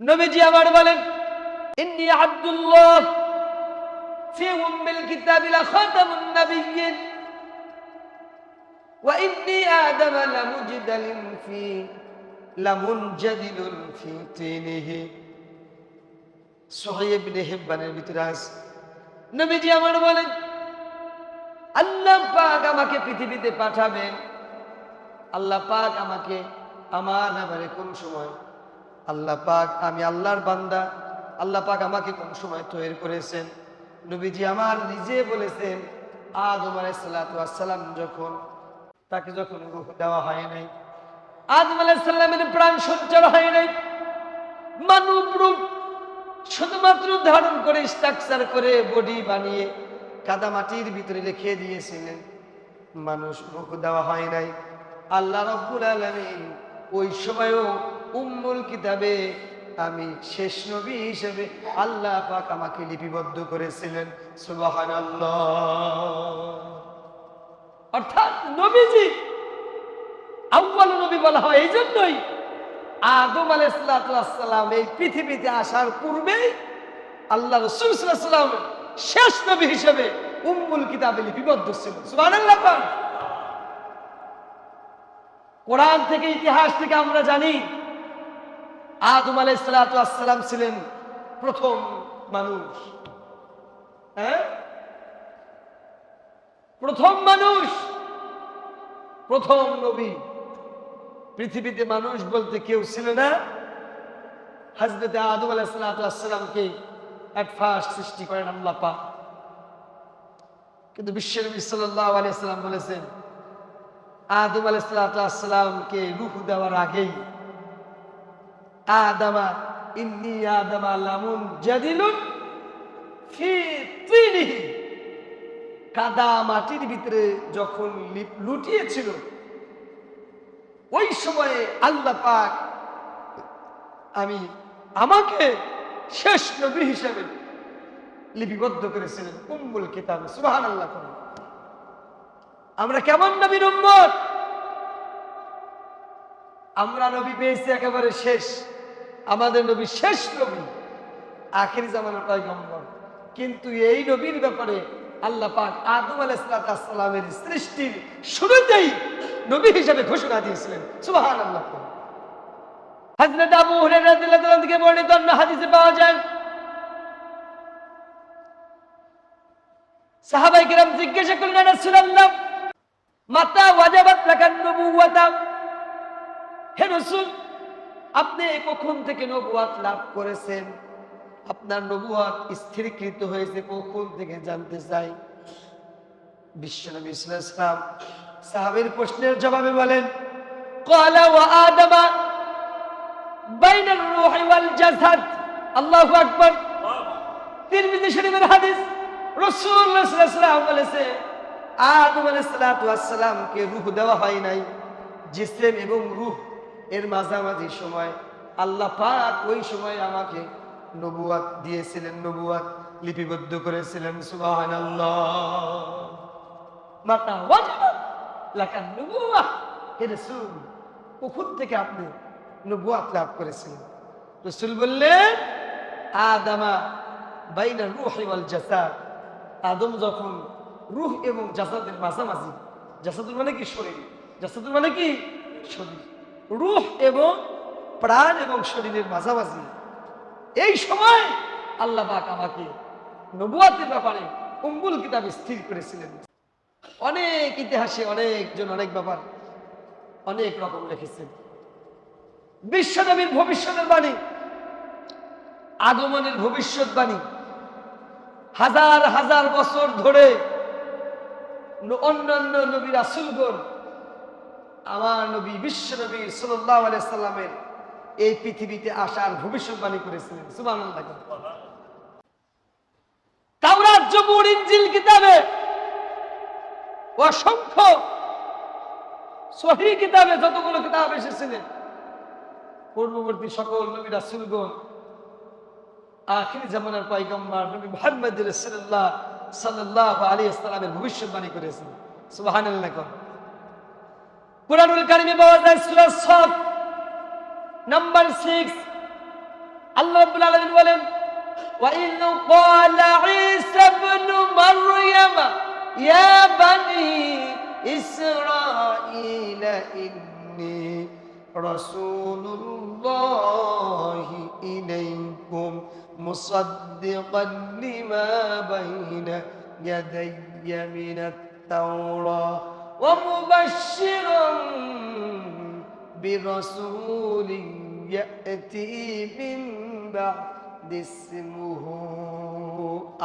নবীজি আবার বলেন, ইন্নী আব্দুল্লাহ ফি উম্মিল কিতাবি লা খাতামুন নাবিয়্যিন ওয়া ইন্নী আদাম লামুনজাদিলুন ফি তিনিহি। সহিহ ইবনে হিব্বানের ভিতরে আছে। নবীজি আমার বলেন, আল্লাহ পাক আমাকে পৃথিবীতে পাঠাবেন, আল্লাহ পাক আমাকে আমার ব্যাপারে কোন সময়, আল্লাহ পাক আমি আল্লাহর বান্দা, আল্লাহ পাক আমাকে কোন সময় তৈরি করেছেন। নবীজি আমার নিজে বলেছেন, আদম আলাইহিস সালাতু ওয়াস সালাম তাকে যখন রূহ দেওয়া হয় নাই, আদম আলাইহিস সালামের প্রাণ সঞ্চার হয় নাই, মানব রূপ শুধুমাত্র ধারণ করে স্ট্রাকচার করে বডি বানিয়ে কাদা মাটির ভিতরে রেখে দিয়েছিলেন, মানুষ রূহ দেওয়া হয় নাই। আল্লাহ রাব্বুল আলামিন ওই সময়ও উম্মুল কিতাবে আমি শেষ নবী হিসেবে আল্লাহ পাক আমাকে লিপিবদ্ধ করেছিলেন। সুবহানাল্লাহ। অর্থাৎ নবীজি আউয়াল নবী বলা হয় এই জন্যই, আদম আলাইহিস সালাম এই পৃথিবীতে আসার পূর্বেই আল্লাহ রাসূল সাল্লাল্লাহু আলাইহি ওয়াসাল্লাম শেষ নবী হিসেবে উম্মুল কিতাবে লিপিবদ্ধ ছিল। সুবহানাল্লাহ। কোরআন থেকে, ইতিহাস থেকে আমরা জানি আদম আলাইহিস সালাম ছিলেন প্রথম মানুষ। প্রথম মানুষ, প্রথম নবী। পৃথিবীতে মানুষ বলতে কেউ ছিল না। হযরত আদম আলাইহিস সালামকে এট ফার্স্ট সৃষ্টি করেন আল্লাহ পাক। কিন্তু বিশ্বনবী সাল্লাল্লাহু আলাইহি ওয়াসাল্লাম বলেছেন, আদম আলাইহিস সালামকে রূহ দেওয়ার আগেই ইন্নী আদামা লামুনজাদিলুন ফি তিনিহি, কাদা মাটির ভিতরে যখন লুটিয়েছিল ওই সময়ে আল্লাহ পাক আমাকে শেষ নবী হিসেবে লিপিবদ্ধ করেছিলেন উম্মুল কিতাব। সুবহানাল্লাহ। আমরা কেমন নবীর উম্মত? আমরা নবী পেয়েছি একেবারে শেষ, আমাদের নবী শেষ নবী, আখিরি জামানার পয়গম্বর। কিন্তু এই নবীর ব্যাপারে আল্লাহ পাক আদম আলাইহিস সালামের সৃষ্টির শুরুতেই নবী হিসেবে ঘোষণা দিয়েছিলেন। সুবহানাল্লাহ। হযরত আবু হুরায়রা রাদিয়াল্লাহু আনহু থেকে বর্ণিত অন্য হাদিসে পাওয়া যায়, সাহাবায়ে কেরাম জিজ্ঞাসা করলেন, ইয়া রাসূলুল্লাহ মাতা ওয়াজাবাত লাকান নবুওয়াতা, হে রাসূল আপনি কখন থেকে নবুয়ত লাভ করেছেন, আপনার নবুয়ত স্থিরীকৃত হয়েছে কখন থেকে জানতে চাই। বিশ্বনবী সাল্লাল্লাহু আলাইহি ওয়াসাল্লাম সাহাবীর প্রশ্নের জবাবে বলেন, ক্বালা ওয়া আদামা বাইনার রূহি ওয়াল জাসাদ। আল্লাহু আকবার। তিরমিজি শরীফের হাদিস। রাসূলুল্লাহ সাল্লাল্লাহু আলাইহি ওয়াসাল্লাম বলেছে, আদম আলাইহিস সালামকে রূহ দেওয়া হয় নাই, জিসম এবং রূহ এর মাঝামাঝি সময় আল্লাহ পাক ওই সময় আমাকে নবুয়ত দিয়েছিলেন, নবুয়ত লিপিবদ্ধ করেছিলেন। সুবহানাল্লাহ। মাতা ওয়াজাবাত লাকান নবুওয়া, হে রাসূল কখন থেকে আপনি নবুয়ত লাভ করেছিলেন? রাসূল বললেন, আদামা বাইনা রূহি ওয়াল জাসাদ, আদম যখন রূহ এবং জাসাদের মাঝামাঝি, জাসাদুর মানে কি শরীর, জাসাদুর মানে কি শরীর, রূহ এবং প্রাণ এবং শরীরের মাঝামাঝি এই সময় আল্লাহ পাক আমাকে নবুয়তের ব্যাপারে উম্মুল কিতাব স্থির করেছিলেন। অনেক ইতিহাসে অনেকজন অনেক ব্যাপার অনেক রকম লিখেছেন। বিশ্বনবীর ভবিষ্যতের বাণী, আগমনের ভবিষ্যৎবাণী হাজার হাজার বছর ধরে অন্যান্য নবী রাসূলগণ আমার নবী বিশ্বনবী সাল্লাল্লাহু আলাইহি সাল্লামের এই পৃথিবীতে আসার ভবিষ্যৎবাণী করেছিলেন। সুবহানাল্লাহ। তাওরাত, জবুর, ইনজিল কিতাবে অসংখ্য সহিহ কিতাবে যতগুলো কিতাব এসেছিলেন, পূর্ববর্তী সকল নবী রাসূলগণ আখির জামানার পয়গম্বর নবী মুহাম্মদ রাসূলুল্লাহ সাল্লাল্লাহু আলাইহি ওয়াসাল্লামের ভবিষ্যৎবাণী করেছেন। সুবহানাল্লাহ। কুরআনুল কারীমে পাওয়া যায় সূরা সাফ নাম্বার 6 আল্লাহ রাব্বুল আলামিন বলেন وَإِذْ قَالَ عِيسَى ابْنُ مَرْيَمَ يَا بَنِي إِسْرَائِيلَ إِنِّي رَسُولُ اللَّهِ إِلَيْكُمْ مُصَدِّقًا لِمَا بَيْنَ يَدَيَّ مِنَ التَّوْرَاةِ وَمُبَشِّرًا بِرَسُولٍ يَأْتِي مِن بَعْدِ اسْمُهُ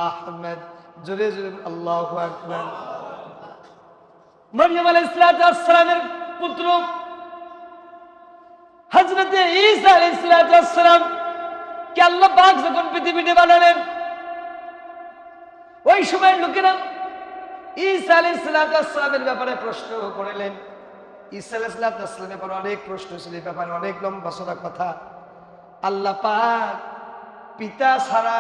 أحمد জোরে জোরে আল্লাহু আকবার। মরিয়ম আলাইহিস সালামের পুত্র হযরতে ঈসা আলাইহিস সালাম কে আল্লাহ পাক যখন পৃথিবীতে বানালেন, ওই সময় লোকেরা ঈসা আলাইহিস সালামের ব্যাপারে প্রশ্ন করলেন। ঈসা আলাইহিস সালামের ব্যাপারে অনেক প্রশ্ন ছিল, এই ব্যাপারে অনেক লম্বা চড়া কথা। আল্লাহ পাক পিতা ছাড়া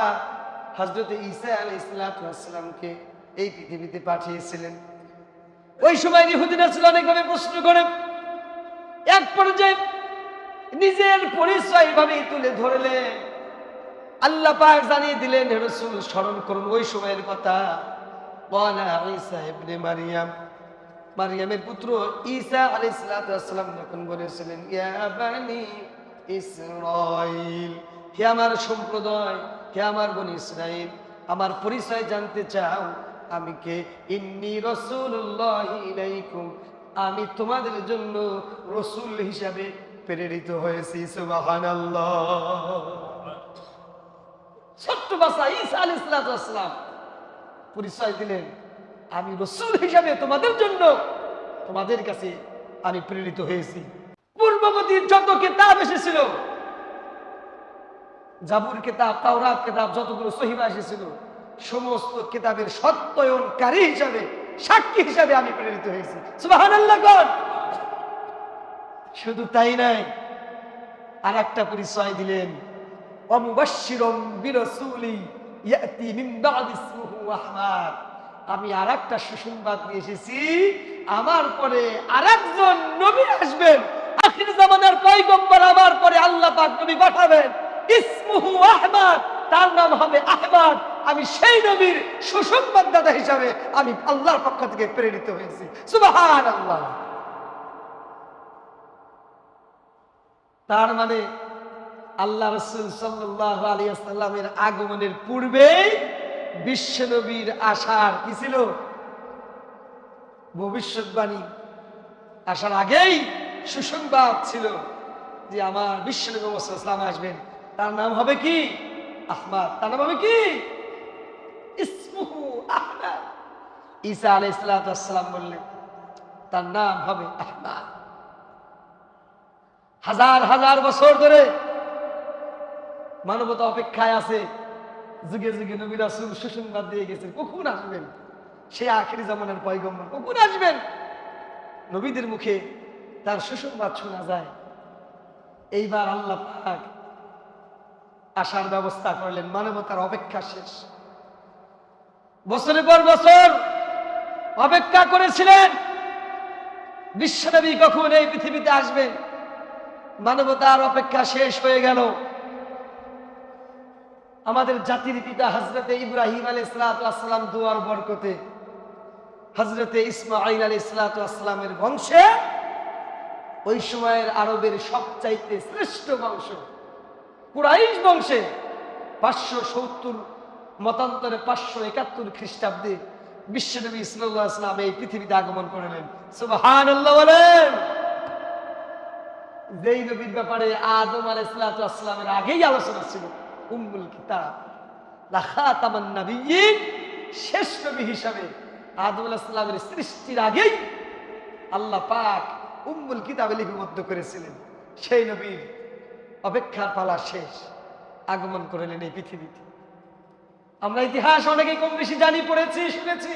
হযরতে ঈসা আলাইহিস সালামকে এই পৃথিবীতে পাঠিয়েছিলেন। ওই সময় ইহুদিরা ছিল অনেকভাবে প্রশ্ন করে, এক পর্যায়ে নিজের পরিচয় ভাবে তুলে ধরলেন। আল্লাহ পাক জানিয়ে দিলেন, হে রাসূল স্মরণ করুন ওই সময়ের কথা। ওয়ালা ঈসা ইবনে মারইয়াম, মারইয়ামের পুত্র ঈসা আলাইহিস সালাম যখন বলেছিলেন, ইয়া বানি ইসরাঈল, হে আমার সম্প্রদায়, হে আমার বনি ইসরাঈল, আমার পরিচয় জানতে চাও? আমি কে? ইন্নী রাসূলুল্লাহি ইলাইকুম, আমি তোমাদের জন্য রাসূল হিসাবে প্রেরিত হয়েছি। সুবহানাল্লাহ। ছোট্ট বাচ্চা ঈসা আলাইহিস সালাম পরিচয় দিলেন, আমি রাসূল হিসাবে তোমাদের জন্য, তোমাদের কাছে আমি প্রেরিত হয়েছি। পূর্ববর্তী যত কিতাব এসেছিল, জাবুর কিতাব, তাওরাত কিতাব, যতগুলো সহিফা এসেছিল, সমস্ত কিতাবের সত্যায়নকারী হিসাবে, সাক্ষী হিসাবে আমি প্রেরিত হয়েছি। সুবহানাল্লাহ। শুধু তাই নাই, আর একটা পরিচয় দিলেন, ওয়ামুবাশশিরুম বিরাসূলি ইয়াতি মিন বা'দি ইসমিহি আহমদ, আমি আর একটা সুসংবাদ নিয়ে এসেছি, আমার পরে আরেকজন নবী আসবেন, আখির জামানার পয়গম্বর আমার পরে আল্লাহ পাক নবী পাঠাবেন, ইসমুহু আহমদ, তার নাম হবে আহমদ। আমি সেই নবীর সুসংবাদদাতা হিসাবে আমি আল্লাহর পক্ষ থেকে প্রেরিত হয়েছি। সুবহানাল্লাহ। তার মানে আল্লাহ রাসূল সাল্লাল্লাহু আলাইহি ওয়াসাল্লামের আগমনের পূর্বেই বিশ্ব নবীর আসার কি ছিল? ভবিষ্যৎবাণী। আসার আগেই সুসংবাদ ছিল যে আমার বিশ্ব নবী মুহাম্মদ সাল্লাল্লাহু আলাইহি ওয়াসাল্লাম আসবেন, তার নাম হবে কি? আহমদ। তার নাম হবে কি? ইসমুহু আহমদ। ঈসা আলাইহিস সালাম বললেন তার নাম হবে আহমদ। হাজার হাজার বছর ধরে মানবতা অপেক্ষায় আছে, যুগে যুগে নবী রাসূল সুসংবাদ দিয়ে গেছেন কখন আসবেন, সেই আখিরি জামানার পয়গম্বর কখন আসবেন। নবীদের মুখে তার সুসংবাদ শোনা যায়। এইবার আল্লাহ পাক আসার ব্যবস্থা করলেন, মানবতার অপেক্ষা শেষ। বছরের পর বছর অপেক্ষা করেছিলেন বিশ্বনবী কখন এই পৃথিবীতে আসবেন। মানবতার অপেক্ষা শেষ হয়ে গেল। আমাদের জাতির পিতা হযরতে ইব্রাহিম আলাইহিস সালাম দুয়ার বরকতে হযরতে ইসমাঈল আলাইহিস সালামের বংশে, ওই সময়ের আরবের সবচাইতে শ্রেষ্ঠ বংশ কুরাইশ বংশে 570 মতান্তরে 571 খ্রিস্টাব্দে বিশ্বনবী সাল্লাল্লাহু আলাইহি ওয়াসাল্লাম এই পৃথিবীতে আগমন করলেন। সুবহানাল্লাহ বলেন। যেই নবীর ব্যাপারে আদম আলাইহিস সালামের আগেই আলোচনা ছিল, উম্মুল কিতাব, লা খাতামান নাবিয়্যিন, শেষ নবী হিসাবে আদম আলাইহিস সালামের সৃষ্টির আগেই আল্লাহ পাক উম্মুল কিতাবে লিপিবদ্ধ করেছিলেন। সেই নবীর অপেক্ষার পালা শেষ, আগমন করলেন এই পৃথিবীতে। আমরা ইতিহাস অনেকেই কম বেশি জানি, পড়েছি, শুনেছি।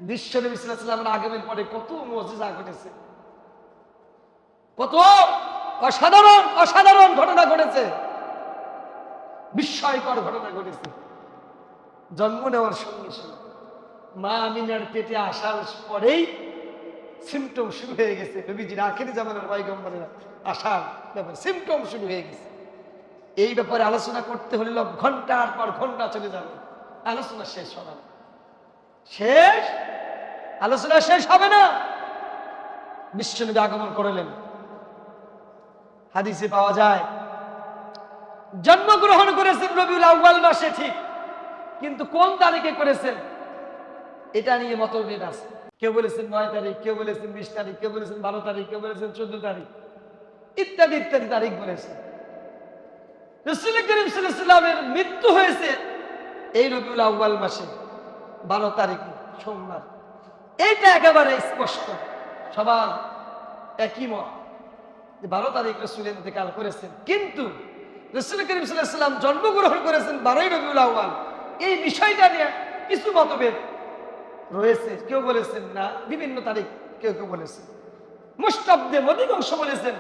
বিশ্বনবী সাল্লাল্লাহু আলাইহি ওয়াসাল্লামের আগমনের পরে কত মুজিজা ঘটেছে, কত অসাধারণ অসাধারণ ঘটনা ঘটেছে, বিস্ময়কর ঘটনা ঘটেছে। জন্ম নেওয়ার সঙ্গে সঙ্গে মা আমিনার পেটে আসার পরেই সিমটম শুরু হয়ে গেছে। নবীজির আখিরি জামানার পয়গম্বরের আসার ব্যাপারে সিমটম শুরু হয়ে গেছে। এই ব্যাপারে আলোচনা করতে হলে ঘন্টার পর ঘন্টা চলে যাবে, আলোচনা শেষ হবে না। শেষ আলোচনা শেষ হবে না। বিশ্বনবী আগমন করলেন, হাদিসে পাওয়া যায় জন্মগ্রহণ করেছেন রবিউল আউয়াল মাসে ঠিক, কিন্তু কোন তারিখে করেছেন এটা নিয়ে মতভেদ আছে। কেউ বলেছেন 9 তারিখ, কেউ বলেছেন 20 তারিখ, কেউ বলেছেন 12 তারিখ, কেউ বলেছেন 14 তারিখ, ইত্যাদি ইত্যাদি তারিখ বলেছেন। রাসূল করিম সাল্লাল্লাহু আলাইহি ওয়াসাল্লামের মৃত্যু হয়েছে এই রবিউল আউয়াল মাসে 12 তারিখে সোমবার। এইটা একেবারে স্পষ্ট, সবার একই মত যে 12 তারিখ রাসূল ইন্তেকাল করেছেন। কিন্তু রাসূল করিম সাল্লাল্লাহু আলাইহি ওয়াসাল্লাম জন্মগ্রহণ করেছেন 12 রবিউল আউয়াল, এই বিষয়টা নিয়ে কিছু মতভেদ রয়েছে। কেউ বলেছেন না বিভিন্ন তারিখ, কেউ কেউ বলেছেন মুস্তাবদের অধিকাংশ বলেছেন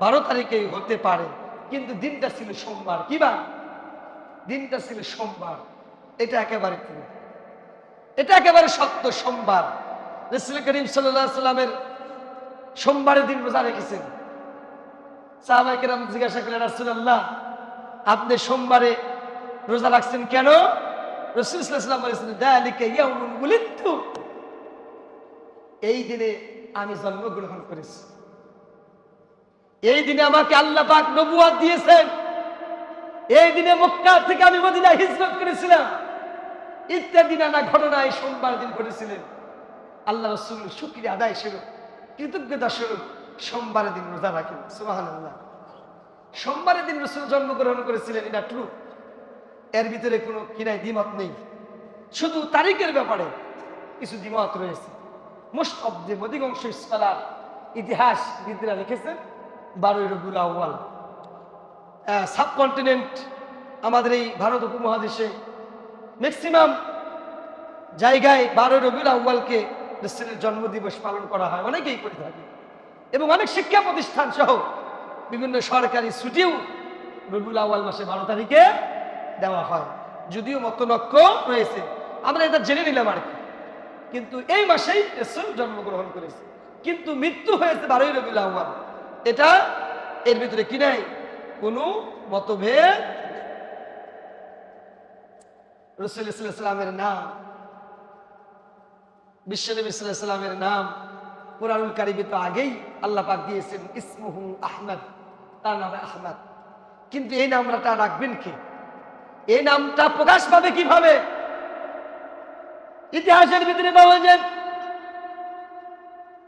12 তারিখে হতে পারে, কিন্তু দিনটা ছিল সোমবার। কি বার? দিনটা ছিল সোমবার। এটা একেবারে ঠিক, এটা একেবারে সত্য। সোমবার রাসূল করিম সাল্লাল্লাহু আলাইহি ওয়াসাল্লামের সোমবারের দিন রোজা রেখেছেন। সাহাবায়ে কেরাম জিজ্ঞাসা করলেন, রাসূলুল্লাহ আপনি সোমবারে রোজা রাখছেন কেন? রাসূল সাল্লাল্লাহু আলাইহি ওয়াসাল্লাম বলেছেন, যালিকা ইয়াউমুন উলিদতু, এই দিনে আমি জন্মগ্রহণ করেছি, এই দিনে আমাকে আল্লাহ পাক নবুয়ত দিয়েছেন, এই দিনে মক্কা থেকে আমি মদিনায় হিজরত করেছিলাম, ইত্যাদি নানা ঘটনা এই সোমবার দিন ঘটেছিলেন। আল্লাহ রাসূল শুকরিয়া আদায় স্বরূপ, কৃতজ্ঞতা স্বরূপ সোমবারের দিন রোজা রাখেন। সুবহানাল্লাহ। সোমবারের দিন রাসূল জন্মগ্রহণ করেছিলেন, এটা ট্রু, এর ভিতরে কোনো কিনাই দ্বিমত নেই। শুধু তারিখের ব্যাপারে কিছু দ্বিমত রয়েছে। মোস্ট অফ দি অধিকাংশ স্কলার ইতিহাসবিদরা লিখেছেন 12 রবিউল আউয়াল। সাবকন্টিনেন্ট আমাদের এই ভারত উপমহাদেশে ম্যাক্সিমাম জায়গায় 12 রবিউল আউয়ালকে রাসূলের জন্মদিবস পালন করা হয়, অনেকেই করে থাকে। এবং অনেক শিক্ষা প্রতিষ্ঠান সহ বিভিন্ন সরকারি ছুটিও রবিউল আউয়াল মাসে 12 তারিখে দেওয়া হয়, যদিও মতনৈক্য রয়েছে, আমরা এটা জেনে নিলাম আর কি। কিন্তু এই মাসেই রাসূল জন্মগ্রহণ করেছে, কিন্তু মৃত্যু হয়েছে 12 রবিউল আউয়াল। এটা এর ভিতরে কি নাই কোনো মতভেদ। রাসূল সাল্লাল্লাহু আলাইহি ওয়াসাল্লামের নাম, বিশ্বনবী সাল্লাল্লাহু আলাইহি ওয়াসাল্লামের নাম কুরআনুল কারীমে তো আগেই আল্লাহ পাক দিয়েছেন, ইসমুহু আহমদ, তার নাম আহমদ। কিন্তু এই নামটা রাখবেন কে? এই নামটা প্রকাশ পাবে কিভাবে? ইতিহাসের ভিতরে পাওয়া যায়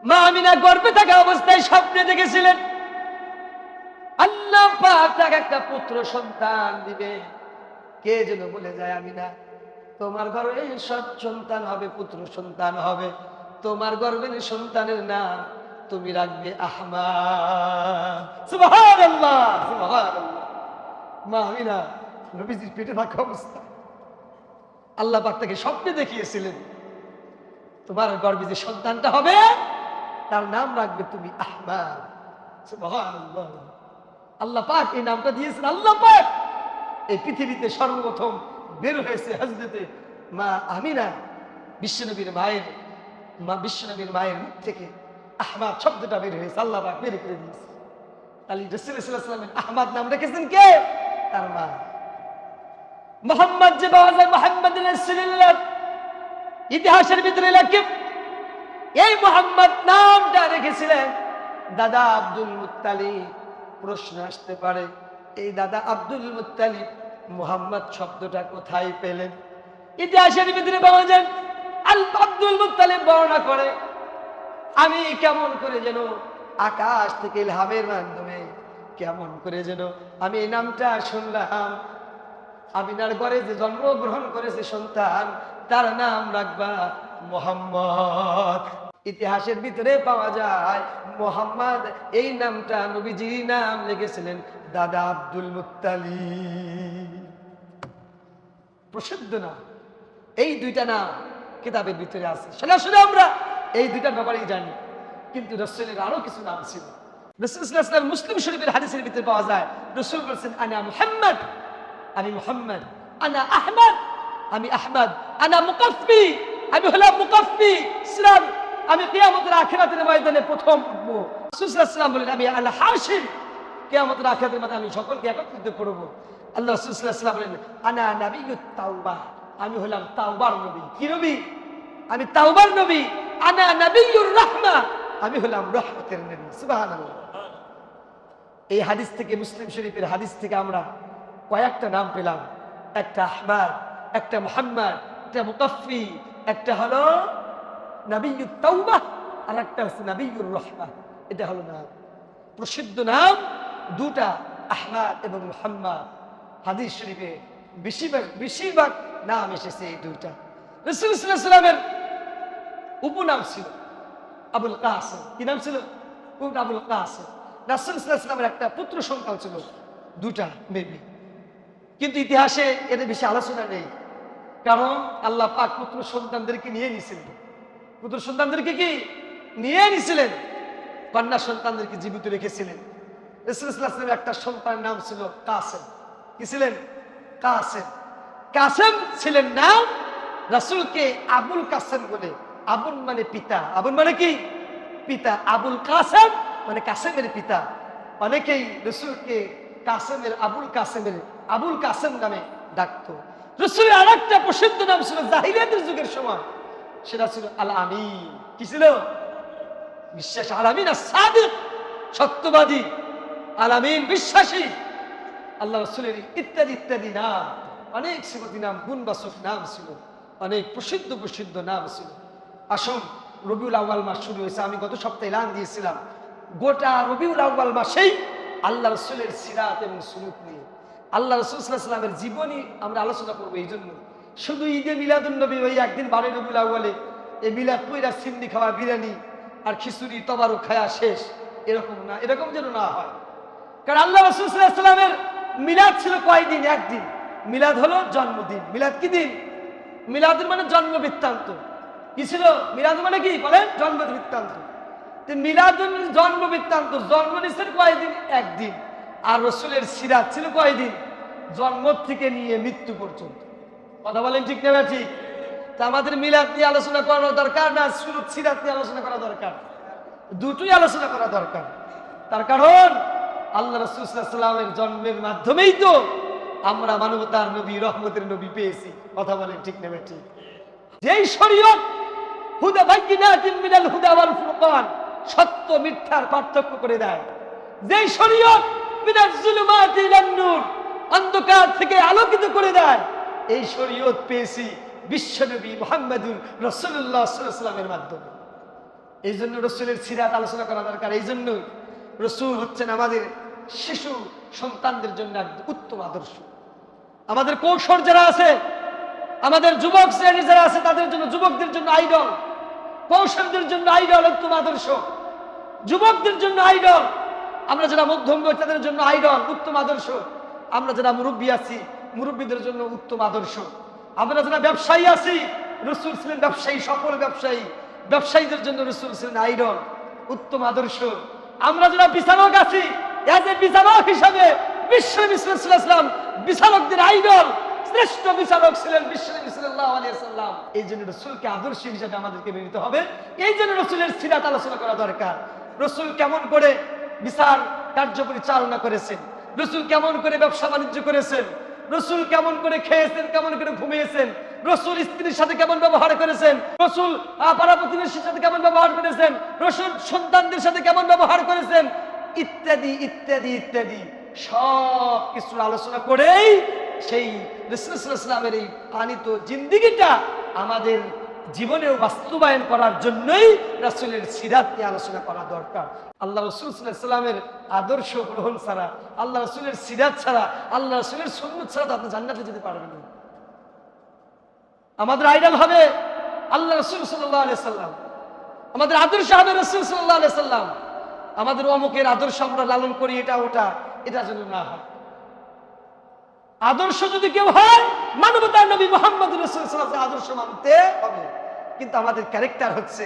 মা আমিনা গর্ভে থাকা অবস্থায় স্বপ্নে দেখেছিলেন আল্লাহ পাক তাকে একটা পুত্র সন্তান দিবে। কে যেন বলে যায়, আমিনা তোমার গর্ভে সন্তান হবে, পুত্র সন্তান হবে, তোমার গর্ভের সন্তানের নাম তুমি রাখবে আহমদ। সুবহানাল্লাহ, সুবহানাল্লাহ। মা আমিনা নবীজির পেটে থাকা অবস্থা আল্লাহ পাক তাকে স্বপ্নে দেখিয়েছিলেন, তোমার গর্ভে যে সন্তানটা হবে তার নাম রাখবে তুমি আহমদ। সুবহানাল্লাহ। আল্লাহ পাক এই নামটা দিয়েছেন। আল্লাহ পাক এই পৃথিবীতে সর্বপ্রথম বের হয়েছে হযরতে মা আমিনা, বিশ্বনবীর মায়ের মুখ থেকে আহমদ শব্দটা বের হয়েছে, আল্লাহ পাক বের করে দিয়েছে। তাহলে রাসূল সাল্লাল্লাহু আলাইহি ওয়াসাল্লামের আহমদ নাম রেখেছেন কে? তার মা। মুহাম্মদ যে পাওয়া যায় মুহাম্মদ রাসূলুল্লাহ, ইতিহাসের ভিতরে লেখে এই মুহাম্মদ নামটা রেখেছিলেন দাদা আব্দুল মুত্তালিব। প্রশ্ন আসতে পারে, এই দাদা আব্দুল মুত্তালিব মুহাম্মদ শব্দটা কোথায় পেলেন? ইতিহাসের ভিতরে পাওয়া যায় আব্দুল মুত্তালিব বর্ণনা করে, আমি কেমন করে যেন আকাশ থেকে ইলহামের মাধ্যমে কেমন করে যেন আমি এই নামটা শুনলাম, আমিনার ঘরে যে জন্মগ্রহণ করেছে সন্তান তার নাম রাখবা মুহাম্মদ। ইতিহাসের ভিতরে পাওয়া যায় মুহাম্মদ এই নামটা নবীজির নাম লিখেছিলেন দাদা আব্দুল মুত্তালিব। প্রসিদ্ধ নাম, এই দুইটা নাম কিতাবের ভিতরে আছে। শুনে আমরা এই দুইটার ব্যাপারেই জানি, কিন্তু রাসূলের আরো কিছু নাম ছিল। রাসূল সাল্লাল্লাহু আলাইহি ওয়াসাল্লাম মুসলিম শরীফের হাদিসের ভিতরে পাওয়া যায়, রাসূল বলেছেন আনা মুহাম্মদ, আমি মুহাম্মদ, আনা আহমদ, আমি আহমদ, আনা মুকাফফি, আমি হলাম মুকাফফি, ইসলাম আমি কিয়ামতের আখিরাতের ময়দানে প্রথম উঠবো। রাসূল সাল্লাল্লাহু আলাইহি ওয়াসাল্লাম বলেন আমি আল হাশিম, কিয়ামতের আখিরাতের মাঠে আমি সকলকে একত্রিত করব। আল্লাহ রাসূল সাল্লাল্লাহু আলাইহি ওয়াসাল্লাম বলেন, আনা নাবিয়্যুত তাওবা, আমি হলাম তাওবার নবী। কি নবী? আমি তাওবার নবী। আনা নাবিয়্যুর রাহমা, আমি হলাম রহমতের নবী। সুবহানাল্লাহ। এই হাদিস থেকে, মুসলিম শরীফের হাদিস থেকে আমরা কয়েকটা নাম পেলাম। একটা আহমদ, একটা মুহাম্মদ, একটা মুকাফফি, একটা হলো নাবিয়্যুত তাওবা, আর একটা হচ্ছে নাবিয়্যুর রাহমা। এটা হলো নাম, প্রসিদ্ধ নাম দুটা, আহমদ এবং মুহাম্মদ। হাদিস শরীফে বেশিরভাগ নাম এসেছে এই দুইটা। রাসূল সাল্লাল্লাহু আলাইহি ওয়াসাল্লামের উপনাম ছিল আবুল কাসেম। কি নাম ছিল? আবুল কাসেম। রাসূল সাল্লাল্লাহু আলাইহি ওয়াসাল্লামের একটা পুত্র সন্তান ছিল, দুটা মেবি, কিন্তু ইতিহাসে এদের বেশি আলোচনা নেই। কারণ আল্লাহ পাক পুত্র সন্তানদেরকে নিয়ে নিয়েছিলেন। পুত্র সন্তানদেরকে কি নিয়ে নিয়েছিলেন? কন্যা সন্তানদেরকে জীবিত রেখেছিলেন। রাসূল সাল্লাল্লাহু আলাইহি ওয়াসাল্লামের একটা সন্তানের নাম ছিল কাসেম। কি ছিলেন? কাসেম। কাসেম ছিলেন নাম। রাসূলকে আবুল কাসেম বলে, আবুল মানে পিতা, আবুল মানে কি? পিতা। আবুল কাসেম মানে কাসেমের পিতা। অনেকেই রাসূলকে কাসেমের, আবুল কাসেম নামে ডাকতো। রাসূলের আরেকটা প্রসিদ্ধ নাম ছিল জাহিলিয়াতের যুগের সময়, সেটা ছিল আল আমিন। কি ছিল? বিশ্বাস। আল আমিন আস-সাদিক, সত্যবাদী। আল আমিন বিশ্বাসী। আল্লাহ রাসূলের ইত্যাদি ইত্যাদি নাম, অনেক সিফাতি নাম, গুণবাচক নাম ছিল, অনেক প্রসিদ্ধ নাম ছিল। আসুন, রবিউল আউয়াল মাস শুরু হয়েছে। আমি গত সপ্তাহে এলান দিয়েছিলাম, গোটা রবিউল আউয়াল মাসেই আল্লাহ রাসূলের সিরাত এবং সুলুক নিয়ে, আল্লাহ রাসূল সাল্লাল্লাহু আলাইহি ওয়াসাল্লামের জীবনী আমরা আলোচনা করবো। এই জন্য শুধু ঈদে মিলাদুন নবী ওই একদিন 12 রবিউল আউয়ালে এই মিলাদ পয়রা সিন্নি খাওয়া, বিরিয়ানি আর খিচুড়ি তবারক খাওয়া শেষ, এরকম না, এরকম যেন না হয়। কারণ আল্লাহ রাসূল সাল্লাল্লাহু আলাইহি ওয়াসাল্লামের মিলাদ ছিল কয়দিন? একদিন। মিলাদ হলো জন্মদিন। মিলাদ কি দিন? মিলাদ মানে জন্ম বৃত্তান্ত। কি ছিল? মিলাদ মানে কি বলেন? জন্ম বৃত্তান্ত। মিলাদ জন্ম বৃত্তান্ত। জন্ম নিছেন কয়দিন? একদিন। আর রাসূলের সিরাত ছিল কয়দিন? জন্ম থেকে নিয়ে মৃত্যু পর্যন্ত। কথা বলেন ঠিক না ঠিক? তা আমাদের মিলাদ নিয়ে আলোচনা করার দরকার না সুলুক সিরাত নিয়ে আলোচনা করা দরকার? দুটোই আলোচনা করা দরকার। তার কারণ আল্লাহ রাসূল সাল্লাল্লাহু আলাইহি ওয়াসাল্লামের জন্মের মাধ্যমেই তো আমরা মানবতার নবী, রহমতের নবী পেয়েছি। কথা বলেন ঠিক না ঠিক? যেই শরীয়ত হুদা বাইয়িনাতিন মিনাল হুদা ওয়াল ফুরকান, সত্য মিথ্যার পার্থক্য করে দেয়, যেই শরীয়ত মিনাজ যুলুমাতি ইলান নূর, অন্ধকার থেকে আলোকিত করে দেয়, এই শরীয়ত পেয়েছি বিশ্বনবী মুহাম্মদুর রাসূলুল্লাহ সাল্লাল্লাহু আলাইহি ওয়াসাল্লামের মাধ্যমে। এই জন্য রাসূলের সিরাত আলোচনা করা দরকার। এই জন্য রাসূল হচ্ছেন আমাদের শিশু সন্তানদের জন্য উত্তম আদর্শ। আমাদের কৌশল যারা আছে, আমাদের যুবক শ্রেণী যারা আছে, তাদের জন্য, যুবকদের জন্য আইডল, কৌশলদের জন্য আইডল, উত্তম আদর্শ। যুবকদের জন্য আইডল, আমরা যারা মধ্যম বয়স তাদের জন্য আইডল, উত্তম আদর্শ। আমরা যারা মুরব্বী আছি, মুরব্বীদের জন্য উত্তম আদর্শ। আমরা যারা ব্যবসায়ী আছি, রাসূল ছিলেন ব্যবসায়ী, সফল ব্যবসায়ী, ব্যবসায়ীদের জন্য রাসূল ছিলেন আইডল, উত্তম আদর্শ। আমরা যারা বিচারক আছি, এজ এ বিচারক হিসাবে বিশ্বনবী সাল্লাল্লাহু আলাইহি ওয়াসাল্লাম বিচারকদের আইডল, শ্রেষ্ঠ বিচারক ছিলেন বিশ্বনবী সাল্লাল্লাহু আলাইহি ওয়াসাল্লাম। এই জন্য রাসূলকে আদর্শ হিসাবে আমাদেরকে মেনে নিতে হবে। এই জন্য রাসূলের সিরাত আলোচনা করা দরকার। রাসূল কেমন করে বিচার কার্য পরিচালনা করেছেন, রাসূল কেমন করে ব্যবসা বাণিজ্য করেছেন, রাসূল কেমন করে খেয়েছেন, কেমন করে ঘুমিয়েছেন, রাসূল স্ত্রীর সাথে কেমন ব্যবহার করেছেন, রাসূল পাড়া প্রতিবেশীর সাথে কেমন ব্যবহার করেছেন, রাসূল সন্তানদের সাথে কেমন ব্যবহার করেছেন, ইত্যাদি ইত্যাদি ইত্যাদি সব কিছু আলোচনা করেই সেই রাসূল সাল্লাল্লাহু আলাইহি ওয়াসাল্লামের এই আনিত জিন্দেগিটা আমাদের জীবনেও বাস্তবায়ন করার জন্যই রাসূলের সিরাত নিয়ে আলোচনা করা দরকার। আল্লাহ রাসূল সাল্লাল্লাহু আলাইহি ওয়াসাল্লামের আদর্শ গ্রহণ ছাড়া, আল্লাহ রাসূলের সিরাত ছাড়া, আল্লাহ রাসূলের সুন্নাত ছাড়া তো আপনি জান্নাতে যেতে পারবেন না। আমাদের আইডল হবে আল্লাহ রাসূল সাল্লাল্লাহু আলাইহি ওয়াসাল্লাম, আমাদের আদর্শ হবে রাসূল সাল্লাল্লাহু আলাইহি ওয়াসাল্লাম। আমাদের অমুকের আদর্শ আমরা লালন করি, এটা ওটা, এটা যেন না হয়। আদর্শ যদি কেউ হয়, মানবতার নবী মুহাম্মদ রাসূল সাল্লাল্লাহু আলাইহি ওয়াসাল্লাম আদর্শ মানতে হবে। কিন্তু আমাদের ক্যারেক্টার হচ্ছে,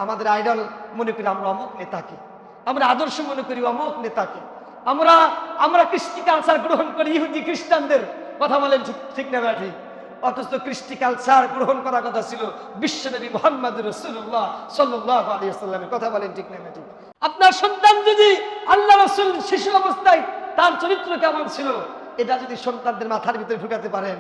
আমাদের আইডল মনে করি আমরা অমুক নেতাকে, আমরা আদর্শ মনে করি অমুক নেতাকে, আমরা কৃষ্টি কালচার গ্রহণ করি ইহুদি খ্রিস্টানদের। কথা বলেন ঠিক না ঠিক? অথচ কৃষ্টি কালচার গ্রহণ করার কথা ছিল বিশ্বনবী মুহাম্মদ রাসূলুল্লাহ সাল্লাল্লাহু আলাইহি ওয়াসাল্লামের। কথা বলেন ঠিক না ঠিক? আপনার সন্তান যদি আল্লাহ রাসূল শিশু অবস্থায় তার চরিত্র কেমন ছিল এটা যদি সন্তানদের মাথার ভিতরে ঢুকাতে পারেন,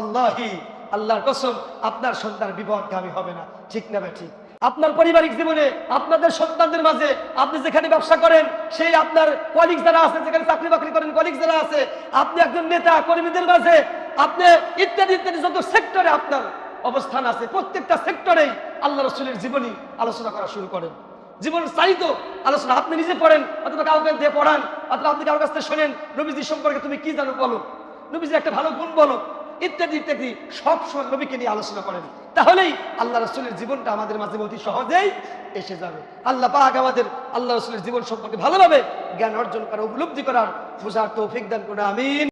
আল্লাহি আল্লাহর কসম আপনার সন্তান বিপদগামী হবে না। ঠিক না ঠিক? আপনার পারিবারিক জীবনে আপনাদের সন্তানদের মাঝে আপনি যেখানে ব্যবসা করেন সেই আপনার কলিগ যারা আছে, যেখানে চাকরি বাকরি করেন কলিগ যারা আছে, আপনি একজন নেতা কর্মীদের মাঝে আপনি ইত্যাদি ইত্যাদি যত সেক্টরে আপনার অবস্থান আছে প্রত্যেকটা সেক্টরেই আল্লাহ রাসূলের জীবনী আলোচনা করা শুরু করেন। জীবনের চারিত আলোচনা আপনি নিজে পড়েন অথবা কাউকে দিয়ে পড়ান অথবা আপনি কারোর কাছ থেকে শোনেন নবীজি সম্পর্কে তুমি কি জানো বলো, নবীজির একটা ভালো গুণ বলো, ইত্যাদি ইত্যাদি সব সময় নবীকে নিয়ে আলোচনা করেন। তাহলেই আল্লাহ রাসূলের জীবনটা আমাদের মাঝে অতি সহজেই এসে যাবে। আল্লাহ পাক আমাদের আল্লাহ রাসূলের জীবন সম্পর্কে ভালোভাবে জ্ঞান অর্জন করা, উপলব্ধি করার বোঝার তৌফিক দান করুন। আমিন।